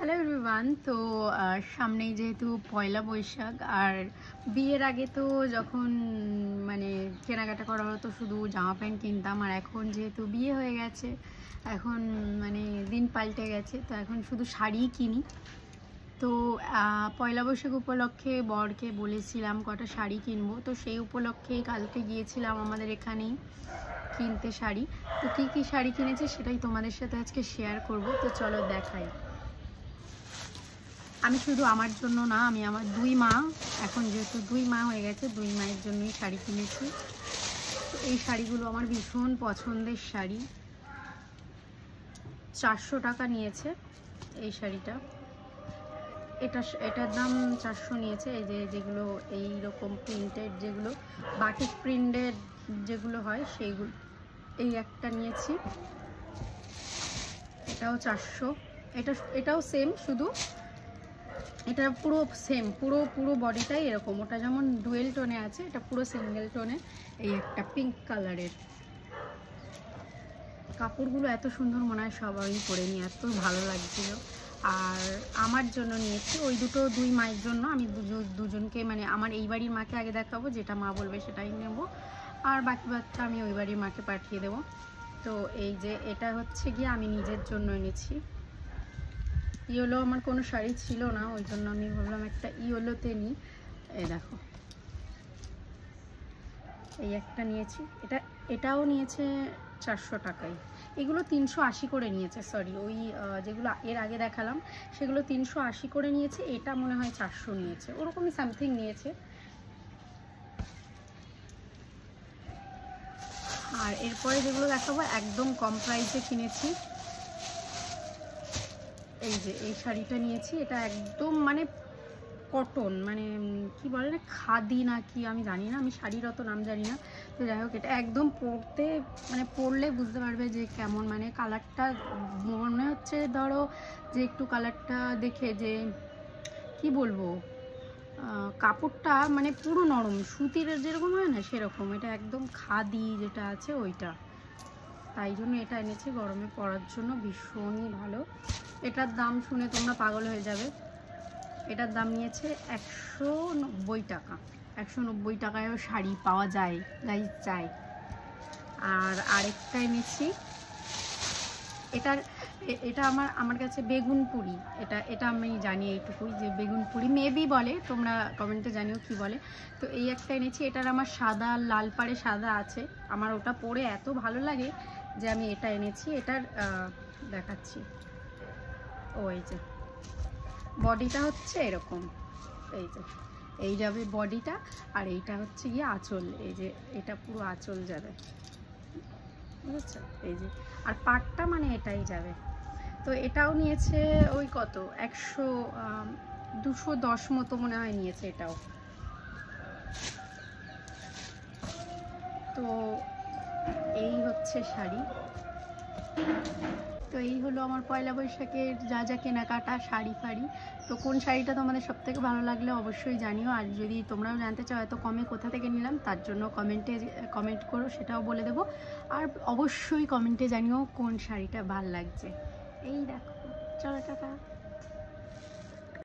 Hello everyone. তো সামনেই যেহেতু পয়লা বৈশাখ, আর বিয়ের আগে তো যখন মানে কেনাকাটা করা হতো শুধু জামা প্যান্ট কিনতাম, আর এখন যেহেতু বিয়ে হয়ে গেছে, এখন মানে দিন পাল্টে গেছে, তো এখন শুধু শাড়িই কিনি। তো পয়লা বৈশাখ উপলক্ষে বরকে বলেছিলাম কটা শাড়ি কিনবো, তো সেই উপলক্ষেই কালকে গিয়েছিলাম আমাদের এখানেই কিনতে শাড়ি। তো কী কী শাড়ি কিনেছি সেটাই তোমাদের সাথে আজকে শেয়ার করব। তো চলো দেখাই। আমি শুধু আমার জন্য না, আমি আমার দুই মা, এখন যেহেতু দুই মা হয়ে গেছে, দুই মায়ের জন্যই শাড়ি কিনেছি। তো এই শাড়িগুলো আমার ভীষণ পছন্দের শাড়ি। 400 টাকা নিয়েছে এই শাড়িটা। এটার দাম 400 নিয়েছে। এই যেগুলো এই রকম প্রিন্টেড, যেগুলো বাটিক প্রিন্টেড যেগুলো হয় সেইগুলো, এই একটা নিয়েছি, এটাও 400। এটাও সেম, শুধু এটা পুরো সেম, পুরো বডিটাই এরকম। ওটা যেমন ডুয়েল টোনে আছে, এটা পুরো সিঙ্গেল টোনে। এই একটা পিঙ্ক কালারের। কাপড়গুলো এত সুন্দর, মনে হয় সবাই পরে নিয়ে এত ভালো লাগছিল। আর আমার জন্য নিয়েছি ওই দুটো, দুই মায়ের জন্য। আমি দুজনকে মানে আমার এই বাড়ির মাকে আগে দেখাবো, যেটা মা বলবে সেটাই নেব, আর বাকি বাচ্চা আমি ওই বাড়ির মাকে পাঠিয়ে দেবো। তো এই যে এটা হচ্ছে গিয়ে আমি নিজের জন্য এনেছি। ইয়েলো আমার কোনো শাড়ি ছিল না, ওই জন্য আমি ভাবলাম একটা ইয়েলোতে নিই। এই দেখো, এই একটা নিয়েছি। এটাও নিয়েছে 400 টাকায়। এগুলো 380 করে নিয়েছে, সরি, ওই যেগুলো এর আগে দেখালাম সেগুলো 380 করে নিয়েছে, এটা মনে হয় 400 নিয়েছে, ওরকমই সামথিং নিয়েছে। আর এরপরে যেগুলো দেখাবো একদম কম প্রাইসে কিনেছি। এই যে এই শাড়িটা নিয়েছি, এটা একদম মানে কটন, মানে কি বলে না, খাদি না কি আমি জানি না, আমি শাড়ির অত নাম জানি না। তো যাই হোক, এটা একদম পরতে মানে পরলে বুঝতে পারবে যে কেমন, মানে কালারটা মনে হচ্ছে ধরো যে একটু কালারটা দেখে যে কি বলবো, কাপড়টা মানে পুরো নরম, সুতির যেরকম হয় না সেরকম। এটা একদম খাদি যেটা আছে ওইটা, তাই জন্য এটা এনেছি গরমে পরার জন্য, ভীষণই ভালো। এটার দাম শুনে তোমরা পাগল হয়ে যাবে। এটার দাম নিয়েছে 190 টাকা। 190 টাকায়ও শাড়ি পাওয়া যায়, গাইজ চাই। আর আরেকটা এনেছি, এটা আমার কাছে বেগুনপুরি। এটা আমি জানি এইটুকুই যে বেগুনপুরি মেবি বলে, তোমরা কমেন্টে জানিও কি বলে। তো এই একটা এনেছি, এটার আমার সাদা, লাল পাড়ে সাদা আছে, আমার ওটা পরে এত ভালো লাগে যে আমি এটা এনেছি। এটার দেখাচ্ছি, এই যে বডিটা হচ্ছে এরকম, এই যাবে বডিটা, আর এইটা হচ্ছে গিয়ে আঁচল। এই যে এটা পুরো আঁচল যাবে, বুঝেছো? এই যে, আর পাটটা মানে এটাই যাবে। তো এটাও নিয়েছে ওই কত, 210 মতো মনে হয় নিয়েছে এটাও। তো এই হচ্ছে শাড়ি। তো এই হলো আমার পয়লা বৈশাখের যা যা কেনাকাটা, শাড়ি ফাড়ি। তো কোন শাড়িটা তোমাদের সবথেকে ভালো লাগলে অবশ্যই জানিও। আর যদি তোমরাও জানতে চাও এত কমে কোথা থেকে নিলাম, তার জন্য কমেন্ট করো, সেটাও বলে দেবো। আর অবশ্যই কমেন্টে জানিও কোন শাড়িটা ভালো লাগছে। এই দেখো, চলো টাটা।